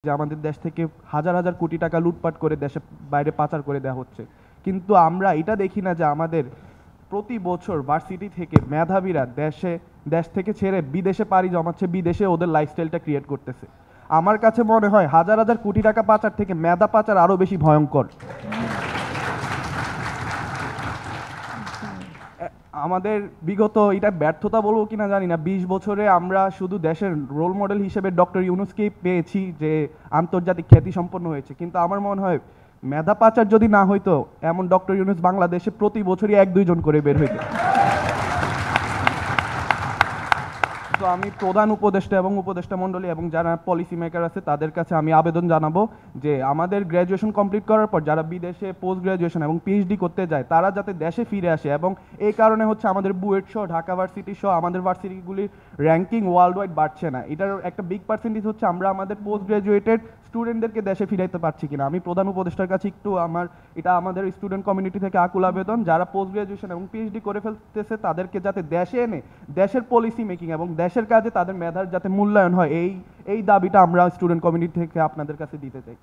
যে আমাদের দেশ থেকে হাজার হাজার কোটি টাকা লুটপাট করে দেশের বাইরে পাচার করে দেওয়া হচ্ছে, কিন্তু আমরা এটা দেখি না যে আমাদের প্রতি বছর ভার্সিটি থেকে মেধাবীরা দেশ থেকে ছেড়ে বিদেশে পাড়ি জমাচ্ছে, বিদেশে ওদের লাইফস্টাইলটা ক্রিয়েট করতেছে। আমার কাছে মনে হয় হাজার হাজার কোটি টাকা পাচার থেকে মেধা পাচার আরো বেশি ভয়ঙ্কর। আমাদের বিগত এটা ব্যর্থতা বলবো কিনা জানি না, 20 বছরে আমরা শুধু দেশের রোল মডেল হিসেবে ডক্টর ইউনূসকেই পেয়েছি যে আন্তর্জাতিক খ্যাতি সম্পন্ন হয়েছে, কিন্তু আমার মনে হয় মেধা পাচার যদি না হইতো এমন ডক্টর ইউনূস বাংলাদেশে প্রতি বছরই 1-2 জন করে বের হইতো। তো আমি প্রধান উপদেষ্টা এবং উপদেষ্টা মণ্ডলী এবং যারা পলিসি মেকার আছে তাদের কাছে আমি আবেদন জানাবো যে আমাদের গ্র্যাজুয়েশন কমপ্লিট করার পর যারা বিদেশে পোস্ট গ্র্যাজুয়েশন এবং পিএইচডি করতে যায় তারা যাতে দেশে ফিরে আসে, এবং এই কারণে হচ্ছে আমাদের বুয়েট সহ ঢাকা ভার্সিটি সহ আমাদের ভার্সিটিগুলির র্যাঙ্কিং ওয়ার্ল্ড ওয়াইড বাড়ছে না। এটার একটা বিগ পার্সেন্টেজ হচ্ছে আমরা আমাদের পোস্ট গ্র্যাজুয়েটেড স্টুডেন্টদেরকে দেশে ফিরাইতে পারছি কিনা। আমি প্রধান উপদেষ্টার কাছে একটু এটা আমাদের স্টুডেন্ট কমিউনিটি থেকে আকুল আবেদন, যারা পোস্ট গ্রাজুয়েশন এবং পিএইচডি করে ফেলতেছে তাদেরকে যাতে দেশে এনে দেশের পলিসি মেকিং এবং দেশের কাজে তাদের মেধার যাতে মূল্যায়ন হয়, এই দাবিটা আমরা স্টুডেন্ট কমিউনিটি থেকে আপনাদের কাছে দিতে চাই।